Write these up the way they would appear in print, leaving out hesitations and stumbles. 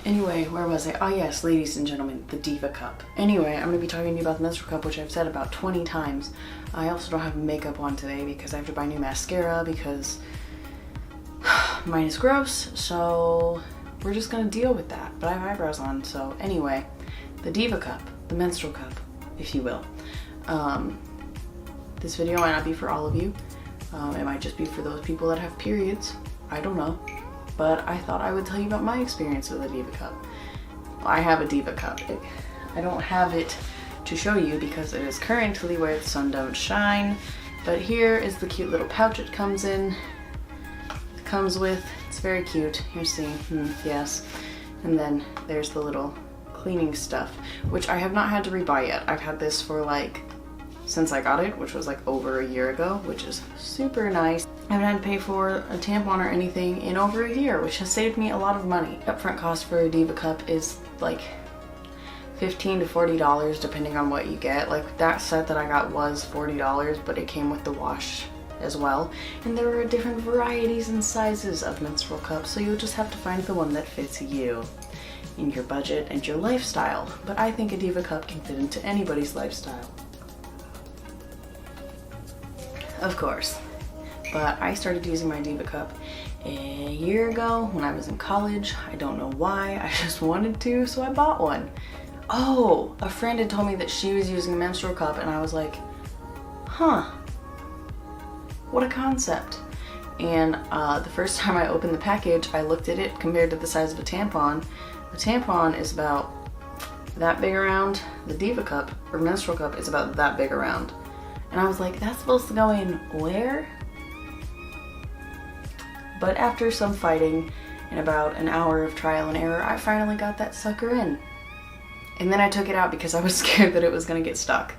Anyway, where was I? Oh yes, ladies and gentlemen, the Diva Cup. Anyway, I'm going to be talking to you about the Menstrual Cup, which I've said about 20 times. I also don't have makeup on today because I have to buy new mascara because mine is gross, so we're just going to deal with that. But I have eyebrows on, so anyway, the Diva Cup, the Menstrual Cup, if you will. This video might not be for all of you. It might just be for those people that have periods. I don't know. But I thought I would tell you about my experience with a Diva Cup. I have a Diva Cup. I don't have it to show you because it is currently where the sun don't shine. But here is the cute little pouch it comes in. It comes with. It's very cute. Here's the, yes. And then there's the little cleaning stuff, which I have not had to rebuy yet. I've had this for like, since I got it, which was like over a year ago, which is super nice. I haven't had to pay for a tampon or anything in over a year, which has saved me a lot of money. Upfront cost for a Diva Cup is like $15 to $40 depending on what you get. Like that set that I got was $40, but it came with the wash as well. And there are different varieties and sizes of menstrual cups, so you'll just have to find the one that fits you in your budget and your lifestyle. But I think a Diva Cup can fit into anybody's lifestyle. Of course. But I started using my Diva Cup a year ago when I was in college. I don't know why, I just wanted to, so I bought one. Oh, a friend had told me that she was using a menstrual cup and I was like, huh, what a concept. And the first time I opened the package, I looked at it compared to the size of a tampon. A tampon is about that big around. The Diva Cup, or menstrual cup, is about that big around. And I was like, that's supposed to go in where? But after some fighting and about an hour of trial and error, I finally got that sucker in. And then I took it out because I was scared that it was gonna get stuck.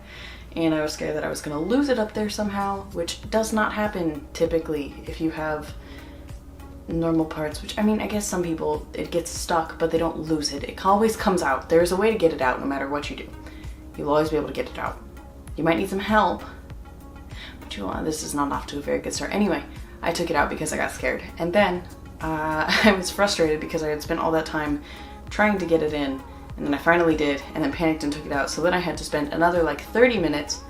And I was scared that I was gonna lose it up there somehow, which does not happen typically if you have normal parts, which I mean, I guess some people, it gets stuck, but they don't lose it. It always comes out. There's a way to get it out no matter what you do. You'll always be able to get it out. You might need some help, but this is not off to a very good start. Anyway, I took it out because I got scared. And then I was frustrated because I had spent all that time trying to get it in, and then I finally did, and then panicked and took it out. So then I had to spend another like 30 minutes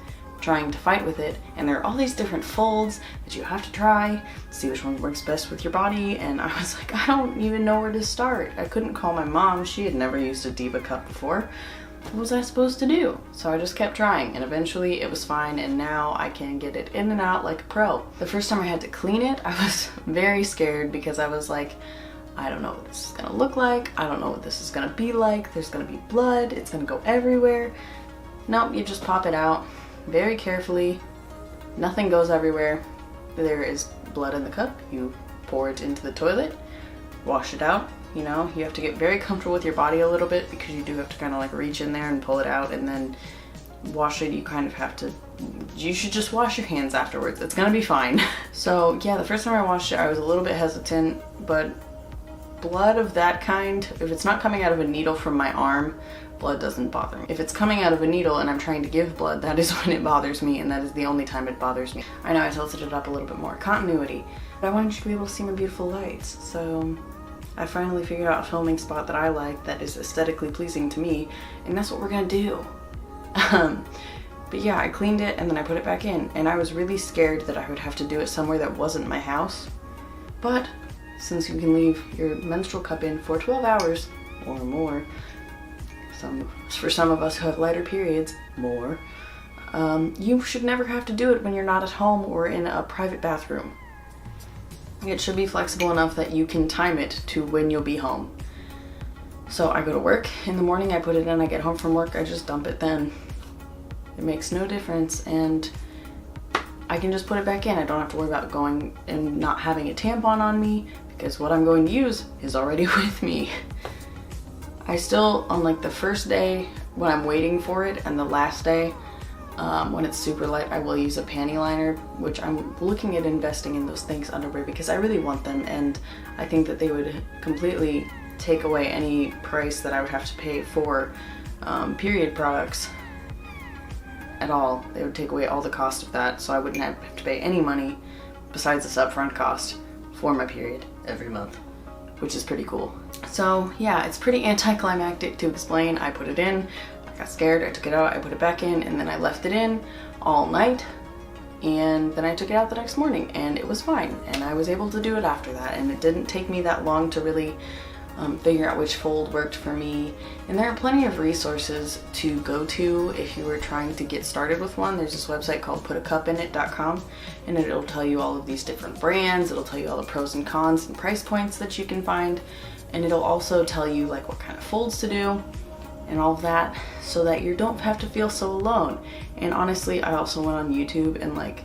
trying to fight with it, and there are all these different folds that you have to try to see which one works best with your body, and I was like, I don't even know where to start. I couldn't call my mom. She had never used a Diva Cup before. What was I supposed to do? So I just kept trying, and eventually it was fine, and now I can get it in and out like a pro. The first time I had to clean it, I was very scared because I was like, I don't know what this is gonna look like. I don't know what this is gonna be like. There's gonna be blood. It's gonna go everywhere. Nope, you just pop it out very carefully. Nothing goes everywhere. There is blood in the cup. You pour it into the toilet, wash it out. You know, you have to get very comfortable with your body a little bit because you do have to kind of like reach in there and pull it out and then wash it. You kind of have to, you should just wash your hands afterwards. It's gonna be fine. So yeah, the first time I washed it, I was a little bit hesitant, but blood of that kind, if it's not coming out of a needle from my arm, blood doesn't bother me. If it's coming out of a needle and I'm trying to give blood, that is when it bothers me, and that is the only time it bothers me. I know I tilted it up a little bit more. Continuity. But I wanted you to be able to see my beautiful lights, so I finally figured out a filming spot that I like that is aesthetically pleasing to me, and that's what we're gonna do. But yeah, I cleaned it and then I put it back in, and I was really scared that I would have to do it somewhere that wasn't my house. But since you can leave your menstrual cup in for 12 hours or more, for some of us who have lighter periods, more, you should never have to do it when you're not at home or in a private bathroom. It should be flexible enough that you can time it to when you'll be home. So I go to work in the morning, I put it in, I get home from work, I just dump it then. It makes no difference, and I can just put it back in. I don't have to worry about going and not having a tampon on me because what I'm going to use is already with me. I still, on like the first day when I'm waiting for it and the last day, when it's super light, I will use a panty liner, which I'm looking at investing in those things underwear because I really want them, and I think that they would completely take away any price that I would have to pay for period products at all. They would take away all the cost of that, so I wouldn't have to pay any money besides this upfront cost for my period every month, which is pretty cool. So yeah, it's pretty anticlimactic to explain. I put it in, I got scared, I took it out, I put it back in, and then I left it in all night. And then I took it out the next morning and it was fine. And I was able to do it after that. And it didn't take me that long to really figure out which fold worked for me. And there are plenty of resources to go to if you were trying to get started with one. There's this website called putacupinit.com, and it'll tell you all of these different brands. It'll tell you all the pros and cons and price points that you can find. And it'll also tell you like what kind of folds to do and all of that, so that you don't have to feel so alone. And honestly, I also went on YouTube and like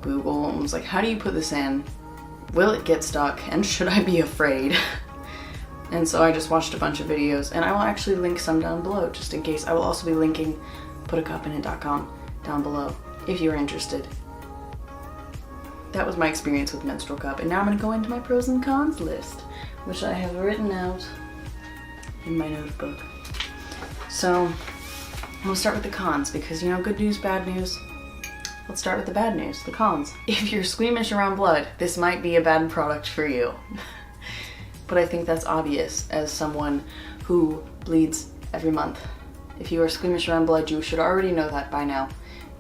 Google and was like, how do you put this in? Will it get stuck? And should I be afraid? And so I just watched a bunch of videos, and I will actually link some down below just in case. I will also be linking putacupinit.com down below if you're interested. That was my experience with Menstrual Cup, and now I'm going to go into my pros and cons list, which I have written out in my notebook. So we'll start with the cons, because you know, good news, bad news. Let's start with the bad news, the cons. If you're squeamish around blood, this might be a bad product for you. But I think that's obvious as someone who bleeds every month. If you are squeamish around blood, you should already know that by now.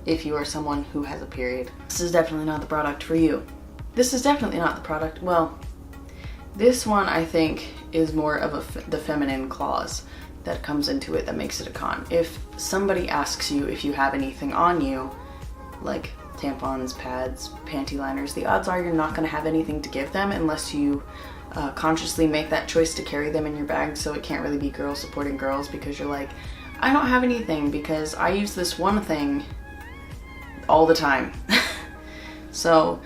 If you are someone who has a period, this is definitely not the product for you. This is definitely not the product. Well, this one I think is more of the feminine clause that comes into it that makes it a con. If somebody asks you if you have anything on you, like tampons, pads, panty liners, the odds are you're not going to have anything to give them unless you consciously make that choice to carry them in your bag. So it can't really be girls supporting girls, because you're like, I don't have anything because I use this one thing all the time. So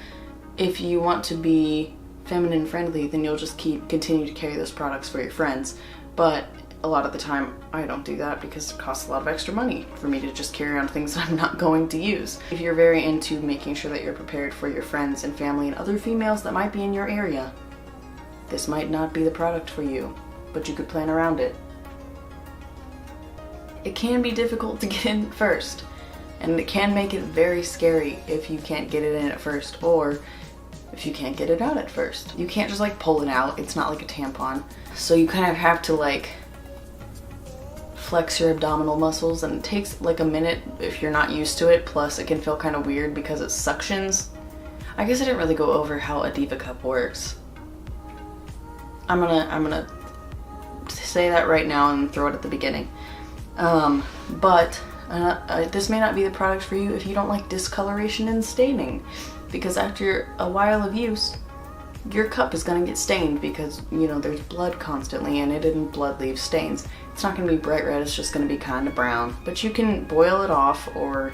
if you want to be feminine friendly, then you'll just continue to carry those products for your friends. But a lot of the time I don't do that because it costs a lot of extra money for me to just carry around things that I'm not going to use. If you're very into making sure that you're prepared for your friends and family and other females that might be in your area, this might not be the product for you, but you could plan around it. It can be difficult to get in first, and it can make it very scary if you can't get it in at first, or if you can't get it out at first. You can't just like pull it out. It's not like a tampon. So you kind of have to like flex your abdominal muscles, and it takes like a minute if you're not used to it. Plus it can feel kind of weird because it suctions. I guess I didn't really go over how a Diva Cup works. I'm gonna say that right now and throw it at the beginning. But this may not be the product for you if you don't like discoloration and staining, because after a while of use, your cup is gonna get stained because, you know, there's blood constantly in it and blood leaves stains. It's not gonna be bright red, it's just gonna be kind of brown. But you can boil it off, or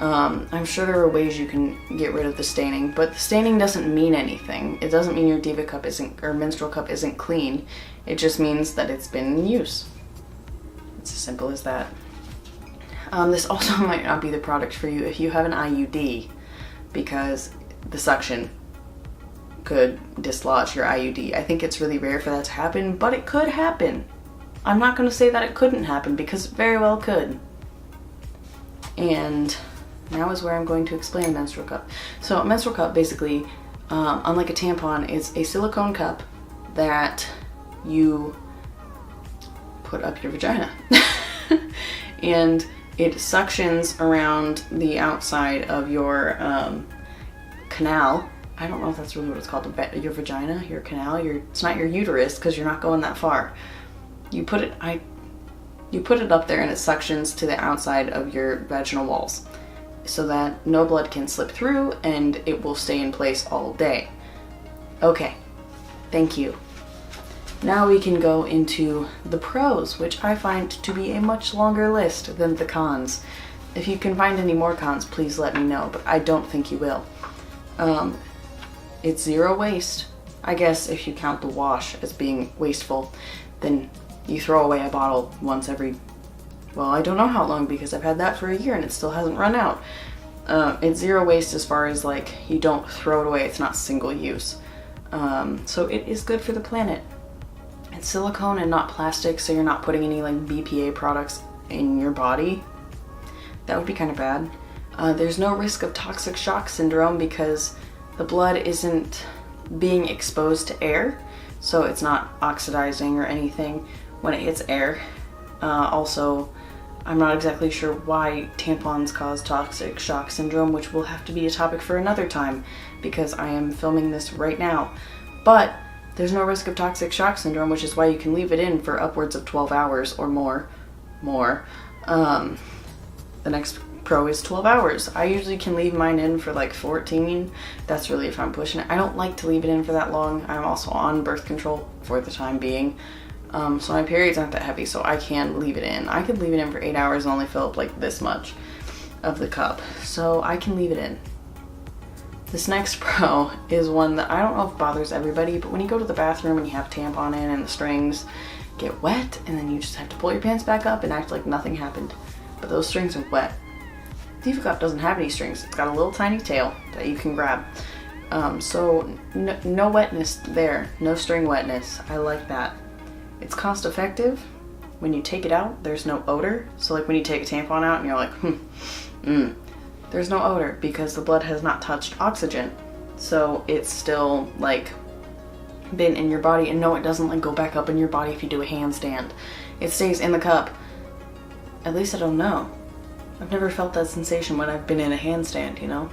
I'm sure there are ways you can get rid of the staining, but the staining doesn't mean anything. It doesn't mean your Diva Cup isn't, or menstrual cup isn't clean. It just means that it's been in use. It's as simple as that. This also might not be the product for you if you have an IUD, because the suction could dislodge your IUD. I think it's really rare for that to happen, but it could happen. I'm not going to say that it couldn't happen, because it very well could. And now is where I'm going to explain Menstrual Cup. So a Menstrual Cup basically, unlike a tampon, is a silicone cup that you put up your vagina. And it suctions around the outside of your canal. I don't know if that's really what it's called, your vagina, your canal. It's not your uterus, because you're not going that far. You put it up there and it suctions to the outside of your vaginal walls so that no blood can slip through, and it will stay in place all day. Okay, thank you. Now we can go into the pros, which I find to be a much longer list than the cons. If you can find any more cons, please let me know, but I don't think you will. It's zero waste. I guess if you count the wash as being wasteful, then you throw away a bottle once every, well, I don't know how long, because I've had that for a year and it still hasn't run out. It's zero waste as far as like, you don't throw it away, it's not single use. So it is good for the planet. It's silicone and not plastic, so you're not putting any like BPA products in your body. That would be kind of bad. There's no risk of toxic shock syndrome because the blood isn't being exposed to air. so it's not oxidizing or anything when it hits air. Also, I'm not exactly sure why tampons cause toxic shock syndrome, which will have to be a topic for another time because I am filming this right now. But there's no risk of toxic shock syndrome, which is why you can leave it in for upwards of 12 hours or more. The next pro is 12 hours. I usually can leave mine in for like 14. That's really if I'm pushing it. I don't like to leave it in for that long. I'm also on birth control for the time being. So my periods aren't that heavy, so I can leave it in. I could leave it in for 8 hours and only fill up like this much of the cup. So I can leave it in. This next pro is one that I don't know if bothers everybody, but when you go to the bathroom and you have tampon in and the strings get wet, and then you just have to pull your pants back up and act like nothing happened. But those strings are wet. Diva Cup doesn't have any strings. It's got a little tiny tail that you can grab. So no wetness there, no string wetness. I like that. It's cost effective. When you take it out, there's no odor. So like when you take a tampon out and you're like, there's no odor because the blood has not touched oxygen. So it's still like been in your body, and no, it doesn't like go back up in your body if you do a handstand. It stays in the cup. At least I don't know. I've never felt that sensation when I've been in a handstand, you know?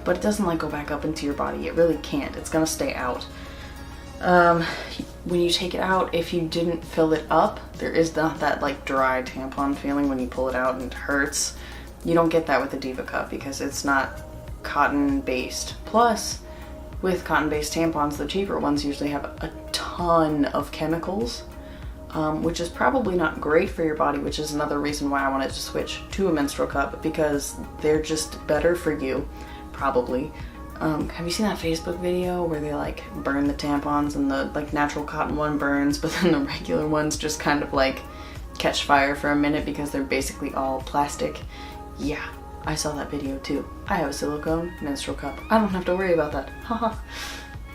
But it doesn't like go back up into your body. It really can't. It's gonna stay out. When you take it out, if you didn't fill it up, there is not that like dry tampon feeling when you pull it out and it hurts. You don't get that with the Diva Cup because it's not cotton based. Plus, with cotton based tampons, the cheaper ones usually have a ton of chemicals, which is probably not great for your body, which is another reason why I wanted to switch to a menstrual cup, because they're just better for you, probably. Have you seen that Facebook video where they like burn the tampons and the like natural cotton one burns, but then the regular ones just kind of like catch fire for a minute because they're basically all plastic? Yeah, I saw that video too. I have a silicone menstrual cup. I don't have to worry about that. Haha.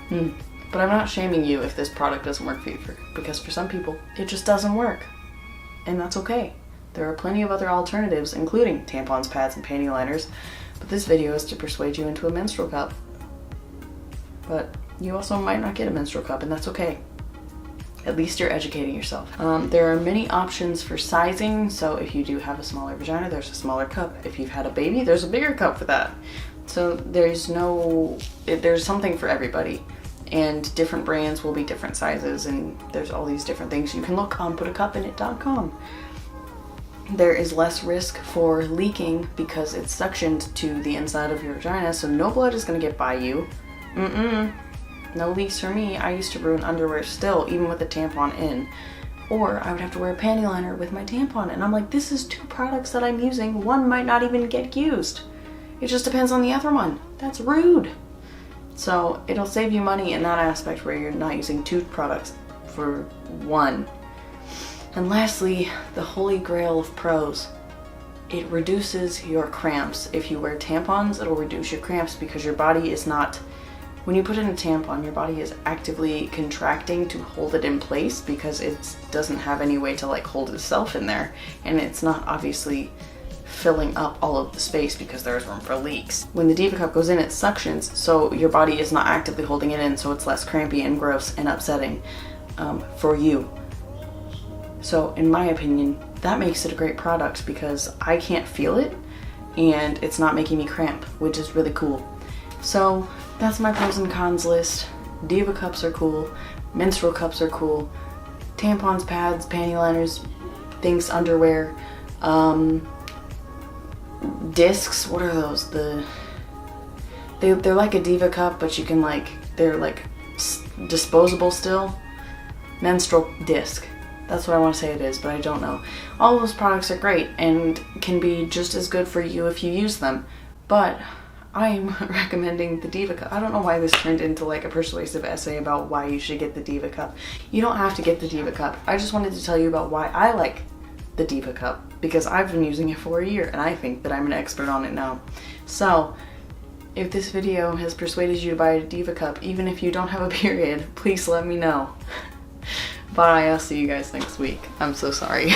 But I'm not shaming you if this product doesn't work for you, because for some people it just doesn't work. And that's okay. There are plenty of other alternatives, including tampons, pads, and panty liners. But this video is to persuade you into a menstrual cup. But you also might not get a menstrual cup, and that's okay. At least you're educating yourself. There are many options for sizing, so if you do have a smaller vagina, there's a smaller cup. If you've had a baby, there's a bigger cup for that. So there's something for everybody. And different brands will be different sizes, and there's all these different things. You can look on putacupinit.com. There is less risk for leaking because it's suctioned to the inside of your vagina, so no blood is going to get by you. No leaks for me. I used to ruin underwear still, even with the tampon in. Or I would have to wear a panty liner with my tampon, and I'm like, this is 2 products that I'm using. One might not even get used. It just depends on the other one. That's rude. So it'll save you money in that aspect where you're not using 2 products for 1. And lastly, the holy grail of pros. It reduces your cramps. If you wear tampons, it'll reduce your cramps because your body is not, when you put in a tampon, your body is actively contracting to hold it in place because it doesn't have any way to like hold itself in there. And it's not obviously filling up all of the space because there's room for leaks. When the Diva Cup goes in, it suctions, so your body is not actively holding it in, so it's less crampy and gross and upsetting for you. So in my opinion, that makes it a great product because I can't feel it and it's not making me cramp, which is really cool. So that's my pros and cons list. Diva Cups are cool, menstrual cups are cool, tampons, pads, panty liners, things, underwear, discs. What are those? They're like a Diva Cup, but you can like, they're like disposable still. Menstrual disc. That's what I want to say it is, but I don't know. All of those products are great and can be just as good for you if you use them. But I'm recommending the Diva Cup. I don't know why this turned into like a persuasive essay about why you should get the Diva Cup. You don't have to get the Diva Cup. I just wanted to tell you about why I like the Diva Cup, because I've been using it for a year and I think that I'm an expert on it now. So if this video has persuaded you to buy a Diva Cup, even if you don't have a period, please let me know. Bye, I'll see you guys next week. I'm so sorry.